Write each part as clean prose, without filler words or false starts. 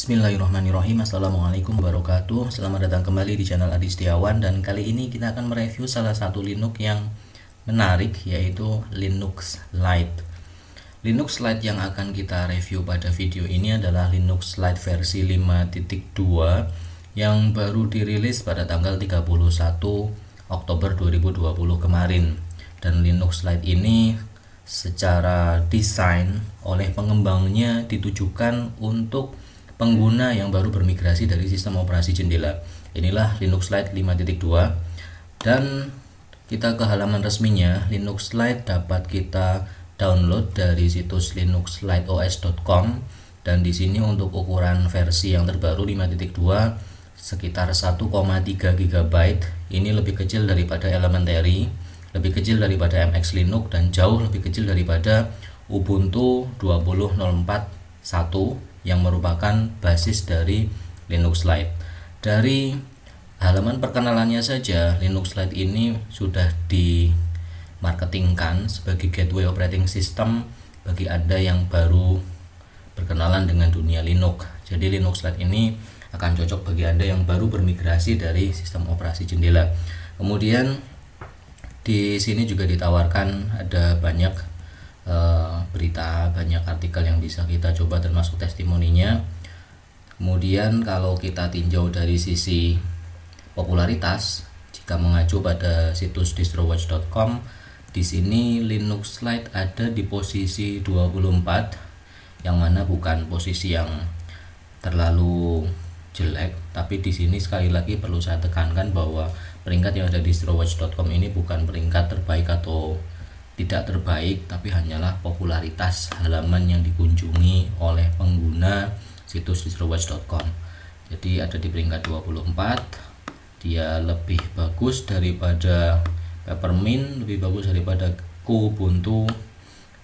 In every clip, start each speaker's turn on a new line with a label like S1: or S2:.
S1: Bismillahirrahmanirrahim. Assalamualaikum warahmatullahi wabarakatuh. Selamat datang kembali di channel Adi Setiawan. Dan kali ini kita akan mereview salah satu Linux yang menarik, yaitu Linux Lite. Linux Lite yang akan kita review pada video ini adalah Linux Lite versi 5.2 yang baru dirilis pada tanggal 31 Oktober 2020 kemarin. Dan Linux Lite ini secara desain oleh pengembangnya ditujukan untuk pengguna yang baru bermigrasi dari sistem operasi jendela. Inilah Linux Lite 5.2 dan kita ke halaman resminya. Linux Lite dapat kita download dari situs linuxliteos.com dan di sini untuk ukuran versi yang terbaru 5.2 sekitar 1,3 GB. Ini lebih kecil daripada Elementary, lebih kecil daripada MX Linux dan jauh lebih kecil daripada Ubuntu 20.04.1 yang merupakan basis dari Linux Lite. Dari halaman perkenalannya saja, Linux Lite ini sudah dimarketingkan sebagai gateway operating system bagi Anda yang baru berkenalan dengan dunia Linux. Jadi Linux Lite ini akan cocok bagi Anda yang baru bermigrasi dari sistem operasi jendela. Kemudian di sini juga ditawarkan ada banyak berita, banyak artikel yang bisa kita coba termasuk testimoninya. Kemudian kalau kita tinjau dari sisi popularitas, jika mengacu pada situs distrowatch.com, di sini Linux Lite ada di posisi 24, yang mana bukan posisi yang terlalu jelek, tapi di sini sekali lagi perlu saya tekankan bahwa peringkat yang ada di distrowatch.com ini bukan peringkat terbaik atau tidak terbaik, tapi hanyalah popularitas halaman yang dikunjungi oleh pengguna situs distrowatch.com. Jadi ada di peringkat 24, dia lebih bagus daripada Peppermint, lebih bagus daripada Ubuntu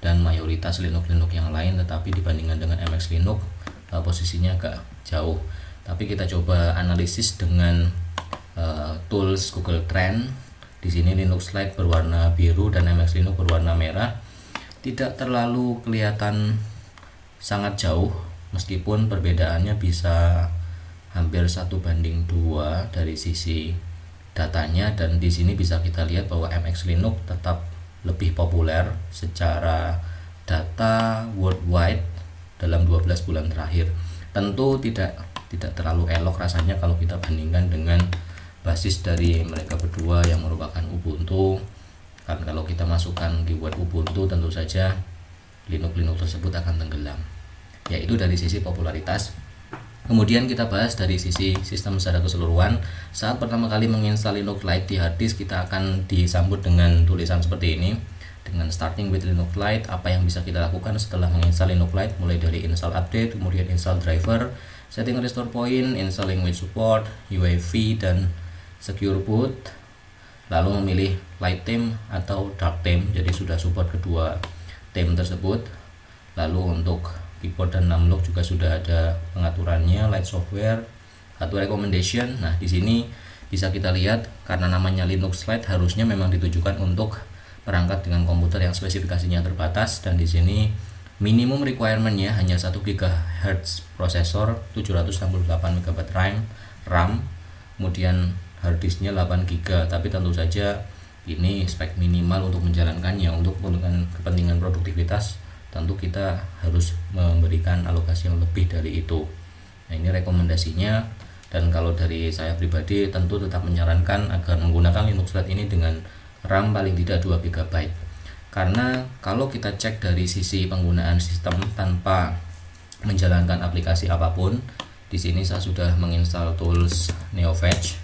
S1: dan mayoritas Linux yang lain, tetapi dibandingkan dengan MX Linux posisinya agak jauh. Tapi kita coba analisis dengan tools Google Trend. Di sini Linux Lite berwarna biru dan MX Linux berwarna merah. Tidak terlalu kelihatan sangat jauh, meskipun perbedaannya bisa hampir 1:2 dari sisi datanya. Dan di sini bisa kita lihat bahwa MX Linux tetap lebih populer secara data worldwide dalam 12 bulan terakhir. Tentu tidak terlalu elok rasanya kalau kita bandingkan dengan basis dari mereka berdua yang merupakan Ubuntu. Kan kalau kita masukkan keyword Ubuntu, tentu saja Linux tersebut akan tenggelam. Yaitu dari sisi popularitas. Kemudian kita bahas dari sisi sistem secara keseluruhan. Saat pertama kali menginstal Linux Lite di hard disk, kita akan disambut dengan tulisan seperti ini, dengan starting with Linux Lite. Apa yang bisa kita lakukan setelah menginstal Linux Lite? Mulai dari install update, kemudian install driver, setting restore point, installing with support, UEFI, dan secure boot, lalu memilih light theme atau dark theme. Jadi sudah support kedua theme tersebut. Lalu untuk keyboard dan numlock juga sudah ada pengaturannya, light software, atau recommendation. Nah, di sini bisa kita lihat karena namanya Linux Lite harusnya memang ditujukan untuk perangkat dengan komputer yang spesifikasinya terbatas, dan di sini minimum requirementnya hanya 1 GHz prosesor, 768 MB RAM, kemudian hard disknya 8 GB. Tapi tentu saja ini spek minimal untuk menjalankannya. Untuk kepentingan produktivitas tentu kita harus memberikan alokasi yang lebih dari itu. Nah, ini rekomendasinya, dan kalau dari saya pribadi tentu tetap menyarankan agar menggunakan Linux Lite ini dengan RAM paling tidak 2 GB. Karena kalau kita cek dari sisi penggunaan sistem tanpa menjalankan aplikasi apapun, di sini saya sudah menginstal tools NeoFetch.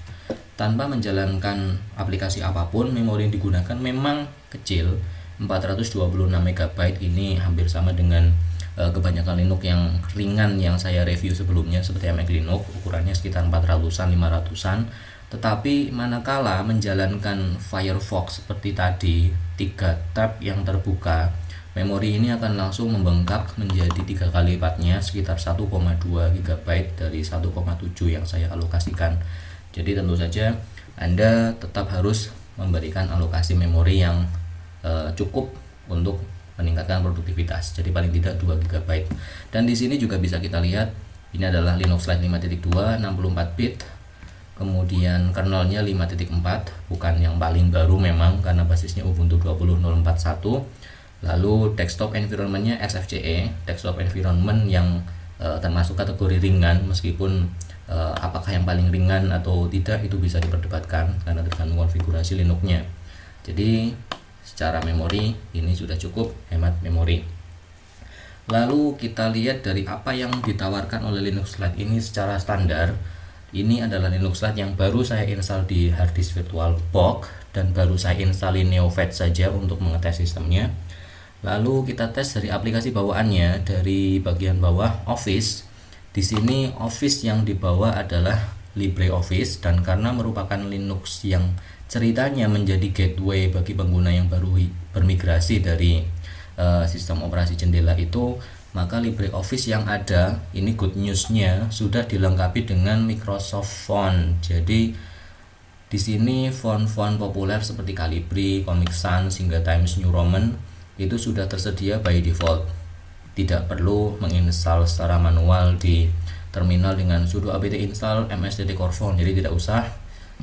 S1: Tanpa menjalankan aplikasi apapun, memori yang digunakan memang kecil, 426 MB. Ini hampir sama dengan kebanyakan Linux yang ringan yang saya review sebelumnya seperti MX Linux, ukurannya sekitar 400-an, 500-an. Tetapi manakala menjalankan Firefox seperti tadi, 3 tab yang terbuka, memori ini akan langsung membengkak menjadi 3 kali lipatnya, sekitar 1,2 GB dari 1,7 yang saya alokasikan. Jadi tentu saja Anda tetap harus memberikan alokasi memori yang cukup untuk meningkatkan produktivitas. Jadi paling tidak 2 GB. Dan di sini juga bisa kita lihat Ini adalah Linux Lite 5.2 64 bit. Kemudian kernelnya 5.4, bukan yang paling baru memang karena basisnya Ubuntu 20.041. Lalu desktop environment-nya XFCE, desktop environment yang termasuk kategori ringan, meskipun apakah yang paling ringan atau tidak itu bisa diperdebatkan karena tergantung konfigurasi Linux-nya. Jadi secara memori ini sudah cukup hemat memori. Lalu kita lihat dari apa yang ditawarkan oleh Linux Lite ini secara standar. Ini adalah Linux Lite yang baru saya install di harddisk VirtualBox dan baru saya install NeoFet saja untuk mengetes sistemnya. Lalu kita tes dari aplikasi bawaannya, dari bagian bawah Office. Di sini Office yang dibawa adalah LibreOffice, dan karena merupakan Linux yang ceritanya menjadi gateway bagi pengguna yang baru bermigrasi dari sistem operasi jendela itu, maka LibreOffice yang ada ini good newsnya sudah dilengkapi dengan Microsoft Font. Jadi di sini font-font populer seperti Calibri, Comic Sans hingga Times New Roman itu sudah tersedia by default. Tidak perlu menginstal secara manual di terminal dengan sudo apt install msdd core font. Jadi tidak usah,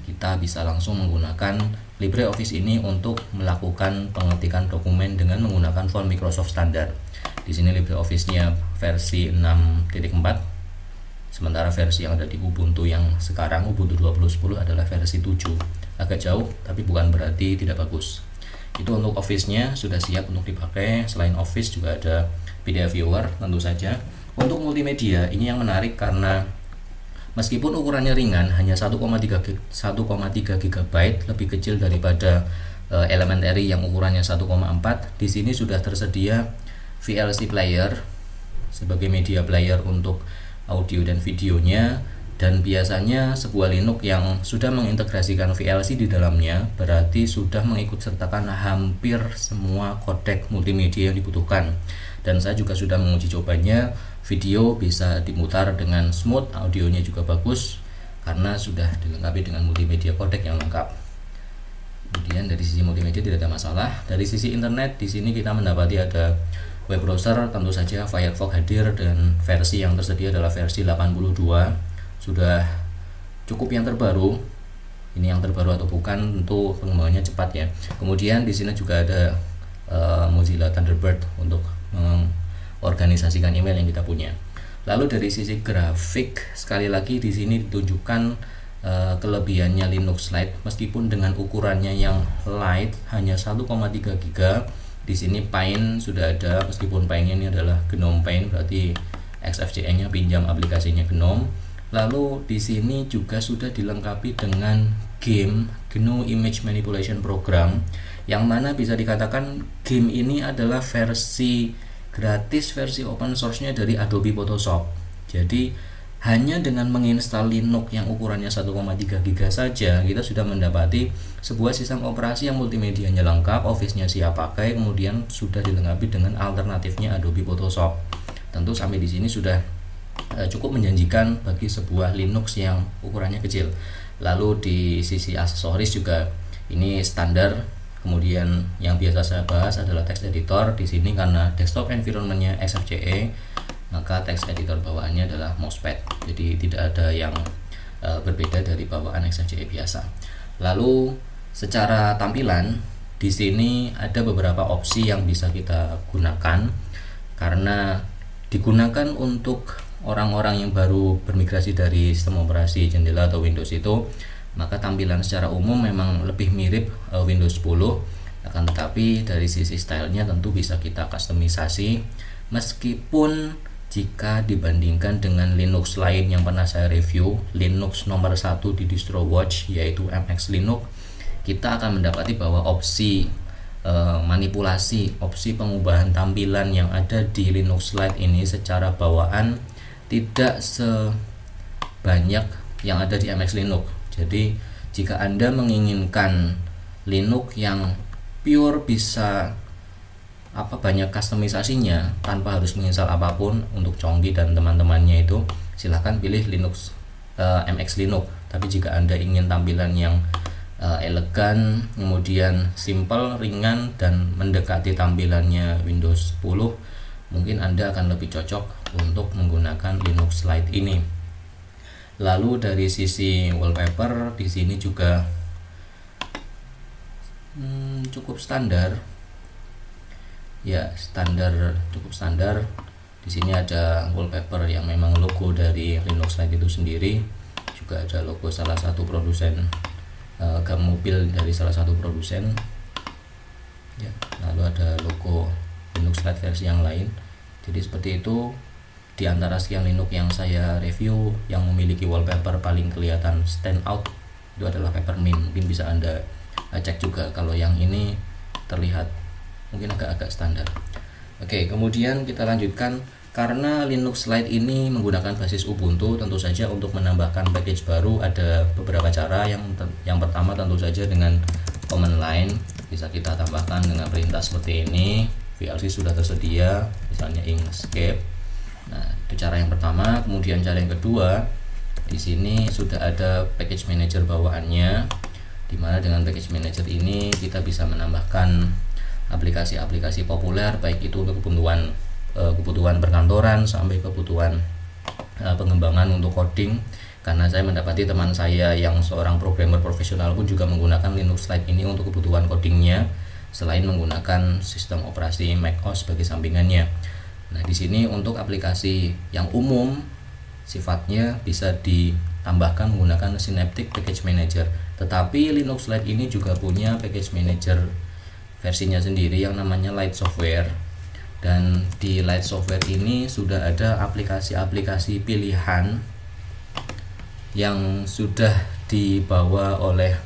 S1: kita bisa langsung menggunakan LibreOffice ini untuk melakukan pengetikan dokumen dengan menggunakan font Microsoft standar. Di sini LibreOffice-nya versi 6.4, sementara versi yang ada di Ubuntu yang sekarang Ubuntu 20.10 adalah versi 7. Agak jauh, tapi bukan berarti tidak bagus. Itu untuk Office-nya sudah siap untuk dipakai. Selain Office juga ada PDF Viewer tentu saja. Untuk multimedia ini yang menarik karena meskipun ukurannya ringan, hanya 1,3 GB, lebih kecil daripada Elementary yang ukurannya 1,4. Di sini sudah tersedia VLC player sebagai media player untuk audio dan videonya, dan biasanya sebuah Linux yang sudah mengintegrasikan VLC di dalamnya berarti sudah mengikut sertakan hampir semua kodek multimedia yang dibutuhkan. Dan saya juga sudah menguji cobanya, video bisa dimutar dengan smooth, audionya juga bagus karena sudah dilengkapi dengan multimedia kodek yang lengkap. Kemudian dari sisi multimedia tidak ada masalah. Dari sisi internet di sini kita mendapati ada web browser, tentu saja Firefox hadir, dan versi yang tersedia adalah versi 82. Sudah cukup yang terbaru. Ini yang terbaru atau bukan tentu pengembangannya cepat ya. Kemudian di sini juga ada Mozilla Thunderbird untuk mengorganisasikan email yang kita punya. Lalu dari sisi grafik, sekali lagi di sini ditunjukkan kelebihannya Linux Lite, meskipun dengan ukurannya yang light hanya 1,3 GB. Di sini Paint sudah ada, meskipun Paint ini adalah GNOME Paint, berarti XFCE-nya pinjam aplikasinya GNOME. Lalu di sini juga sudah dilengkapi dengan game GNU Image Manipulation Program, yang mana bisa dikatakan game ini adalah versi gratis, versi open source-nya dari Adobe Photoshop. Jadi hanya dengan menginstal Linux yang ukurannya 1,3 GB saja, kita sudah mendapati sebuah sistem operasi yang multimedianya lengkap, Office-nya siap pakai, kemudian sudah dilengkapi dengan alternatifnya Adobe Photoshop. Tentu sampai di sini sudah cukup menjanjikan bagi sebuah Linux yang ukurannya kecil. Lalu di sisi aksesoris juga ini standar. Kemudian yang biasa saya bahas adalah text editor. Di sini karena desktop environment-nya XFCE, maka text editor bawaannya adalah Mousepad. Jadi tidak ada yang berbeda dari bawaan XFCE biasa. Lalu secara tampilan di sini ada beberapa opsi yang bisa kita gunakan karena digunakan untuk orang-orang yang baru bermigrasi dari sistem operasi jendela atau Windows itu, maka tampilan secara umum memang lebih mirip Windows 10. Akan tetapi dari sisi stylenya tentu bisa kita customisasi, meskipun jika dibandingkan dengan Linux lain yang pernah saya review, Linux nomor 1 di DistroWatch yaitu MX Linux, kita akan mendapati bahwa opsi manipulasi, opsi pengubahan tampilan yang ada di Linux Lite ini secara bawaan tidak sebanyak yang ada di MX Linux. Jadi jika Anda menginginkan Linux yang pure bisa banyak customisasinya tanpa harus menginstal apapun untuk Conggi dan teman-temannya, itu silahkan pilih Linux MX Linux. Tapi jika Anda ingin tampilan yang elegan, kemudian simple, ringan, dan mendekati tampilannya Windows 10, mungkin Anda akan lebih cocok untuk menggunakan Linux Lite ini. Lalu dari sisi wallpaper di sini juga cukup standar. Ya, cukup standar. Di sini ada wallpaper yang memang logo dari Linux Lite itu sendiri. Juga ada logo salah satu produsen gam mobil dari salah satu produsen. Ya, lalu ada logo Linux Lite versi yang lain. Jadi seperti itu. Di antara sekian Linux yang saya review, yang memiliki wallpaper paling kelihatan stand out itu adalah Peppermint. Mungkin bisa Anda cek juga kalau yang ini terlihat mungkin agak-agak standar. Oke, kemudian kita lanjutkan. Karena Linux Lite ini menggunakan basis Ubuntu, tentu saja untuk menambahkan package baru ada beberapa cara. Yang pertama tentu saja dengan command line, bisa kita tambahkan dengan perintah seperti ini. VLC sudah tersedia, misalnya Inkscape. Nah, itu cara yang pertama. Kemudian cara yang kedua, di sini sudah ada package manager bawaannya, dimana dengan package manager ini kita bisa menambahkan aplikasi-aplikasi populer, baik itu untuk kebutuhan perkantoran sampai kebutuhan pengembangan untuk coding. Karena saya mendapati teman saya yang seorang programmer profesional pun juga menggunakan Linux Lite ini untuk kebutuhan codingnya, selain menggunakan sistem operasi macOS sebagai sampingannya. Nah, di sini untuk aplikasi yang umum sifatnya bisa ditambahkan menggunakan Synaptic Package Manager. Tetapi Linux Lite ini juga punya package manager versinya sendiri yang namanya Lite Software. Dan di Lite Software ini sudah ada aplikasi-aplikasi pilihan yang sudah dibawa oleh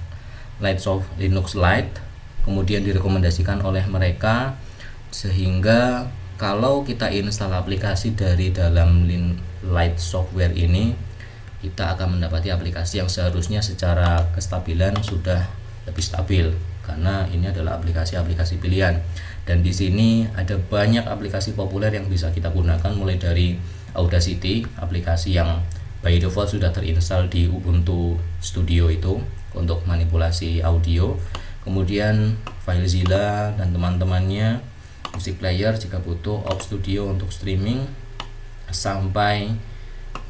S1: Linux Lite, kemudian direkomendasikan oleh mereka, sehingga kalau kita install aplikasi dari dalam Lite Software ini, kita akan mendapati aplikasi yang seharusnya secara kestabilan sudah lebih stabil, karena ini adalah aplikasi-aplikasi pilihan. Dan di sini ada banyak aplikasi populer yang bisa kita gunakan, mulai dari Audacity, aplikasi yang by default sudah terinstall di Ubuntu Studio itu untuk manipulasi audio. Kemudian FileZilla dan teman-temannya, Music Player jika butuh, Op Studio untuk streaming, sampai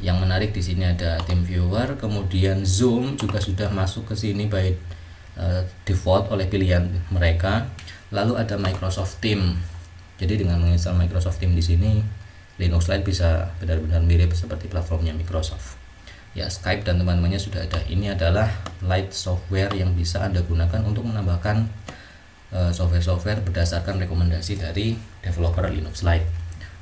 S1: yang menarik di sini ada TeamViewer, kemudian Zoom juga sudah masuk ke sini by default oleh pilihan mereka. Lalu ada Microsoft Teams. Jadi dengan menginstal Microsoft Teams di sini, Linux Lite bisa benar-benar mirip seperti platformnya Microsoft. Ya, Skype dan teman-temannya sudah ada. Ini adalah Lite Software yang bisa Anda gunakan untuk menambahkan software-software berdasarkan rekomendasi dari developer Linux Lite.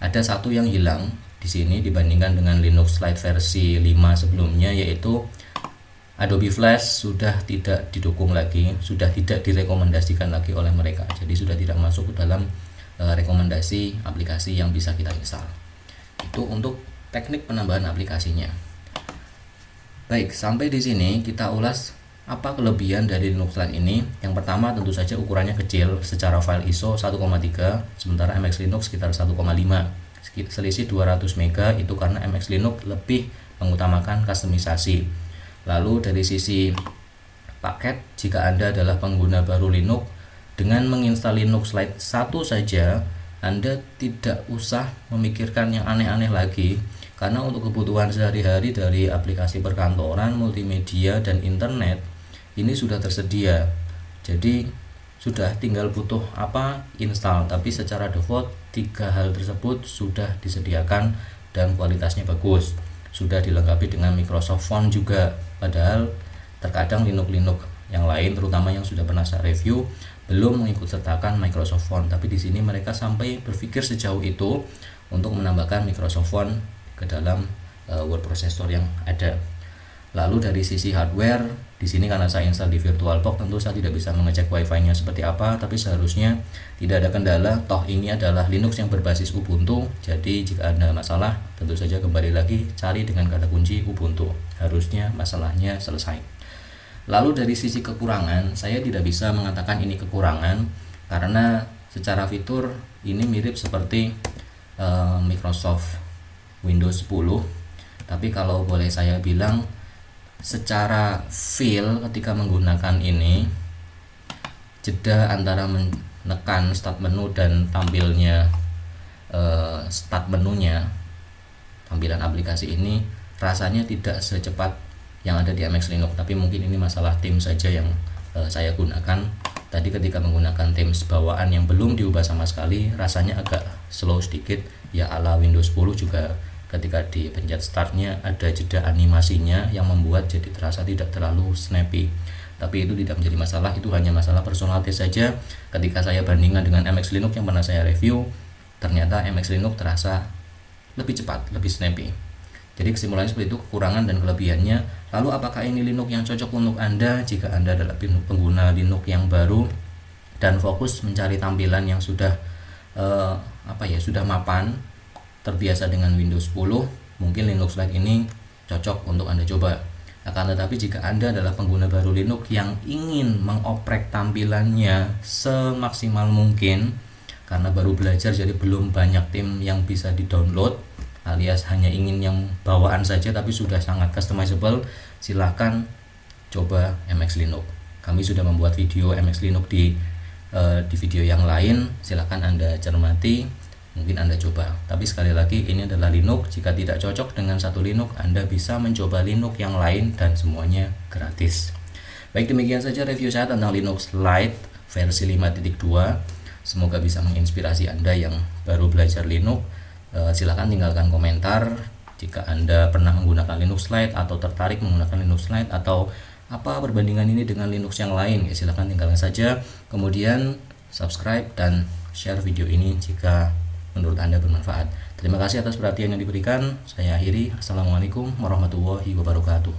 S1: Ada satu yang hilang di sini dibandingkan dengan Linux Lite versi 5 sebelumnya, yaitu Adobe Flash sudah tidak didukung lagi, sudah tidak direkomendasikan lagi oleh mereka. Jadi sudah tidak masuk ke dalam rekomendasi aplikasi yang bisa kita install. Itu untuk teknik penambahan aplikasinya. Baik, sampai di sini kita ulas apa kelebihan dari Linux Lite ini. Yang pertama tentu saja ukurannya kecil, secara file ISO 1,3, sementara MX Linux sekitar 1,5, selisih 200 MB. Itu karena MX Linux lebih mengutamakan kustomisasi. Lalu dari sisi paket, jika Anda adalah pengguna baru Linux, dengan menginstal Linux Lite satu saja, Anda tidak usah memikirkan yang aneh-aneh lagi, karena untuk kebutuhan sehari-hari dari aplikasi perkantoran, multimedia, dan internet ini sudah tersedia. Jadi sudah tinggal butuh apa, install. Tapi secara default 3 hal tersebut sudah disediakan dan kualitasnya bagus. Sudah dilengkapi dengan Microsoft Font juga. Padahal terkadang Linux yang lain, terutama yang sudah pernah saya review, belum mengikut sertakan Microsoft Font. Tapi di sini mereka sampai berpikir sejauh itu untuk menambahkan Microsoft Font ke dalam word processor yang ada. Lalu dari sisi hardware, di sini karena saya install di VirtualBox, tentu saya tidak bisa mengecek wifi-nya seperti apa, tapi seharusnya tidak ada kendala. Toh ini adalah Linux yang berbasis Ubuntu, jadi jika ada masalah, tentu saja kembali lagi cari dengan kata kunci Ubuntu. Harusnya masalahnya selesai. Lalu dari sisi kekurangan, saya tidak bisa mengatakan ini kekurangan, karena secara fitur ini mirip seperti Microsoft Windows 10. Tapi kalau boleh saya bilang, secara feel ketika menggunakan ini, jeda antara menekan start menu dan tampilnya start menunya tampilan aplikasi ini rasanya tidak secepat yang ada di MX Linux, tapi mungkin ini masalah theme saja yang saya gunakan. Tadi ketika menggunakan themes bawaan yang belum diubah sama sekali, rasanya agak slow sedikit ya, ala Windows 10 juga ketika dipencet startnya ada jeda animasinya yang membuat jadi terasa tidak terlalu snappy. Tapi itu tidak menjadi masalah, itu hanya masalah personal taste saja. Ketika saya bandingkan dengan MX Linux yang pernah saya review, ternyata MX Linux terasa lebih cepat, lebih snappy. Jadi kesimpulannya seperti itu, kekurangan dan kelebihannya. Lalu apakah ini Linux yang cocok untuk Anda jika Anda adalah pengguna Linux yang baru dan fokus mencari tampilan yang sudah sudah mapan, terbiasa dengan Windows 10, mungkin Linux Lite ini cocok untuk Anda coba. Akan tetapi jika Anda adalah pengguna baru Linux yang ingin mengoprek tampilannya semaksimal mungkin, karena baru belajar jadi belum banyak theme yang bisa di-download, alias hanya ingin yang bawaan saja tapi sudah sangat customizable, silahkan coba MX Linux. Kami sudah membuat video MX Linux di video yang lain, silahkan Anda cermati, mungkin Anda coba. Tapi sekali lagi, ini adalah Linux. Jika tidak cocok dengan satu Linux, Anda bisa mencoba Linux yang lain dan semuanya gratis. Baik, demikian saja review saya tentang Linux Lite versi 5.2. Semoga bisa menginspirasi Anda yang baru belajar Linux. Silahkan tinggalkan komentar jika Anda pernah menggunakan Linux Lite atau tertarik menggunakan Linux Lite, atau apa perbandingan ini dengan Linux yang lain, ya silahkan tinggalkan saja. Kemudian subscribe dan share video ini jika menurut Anda bermanfaat. Terima kasih atas perhatian yang diberikan. Saya akhiri. Assalamualaikum warahmatullahi wabarakatuh.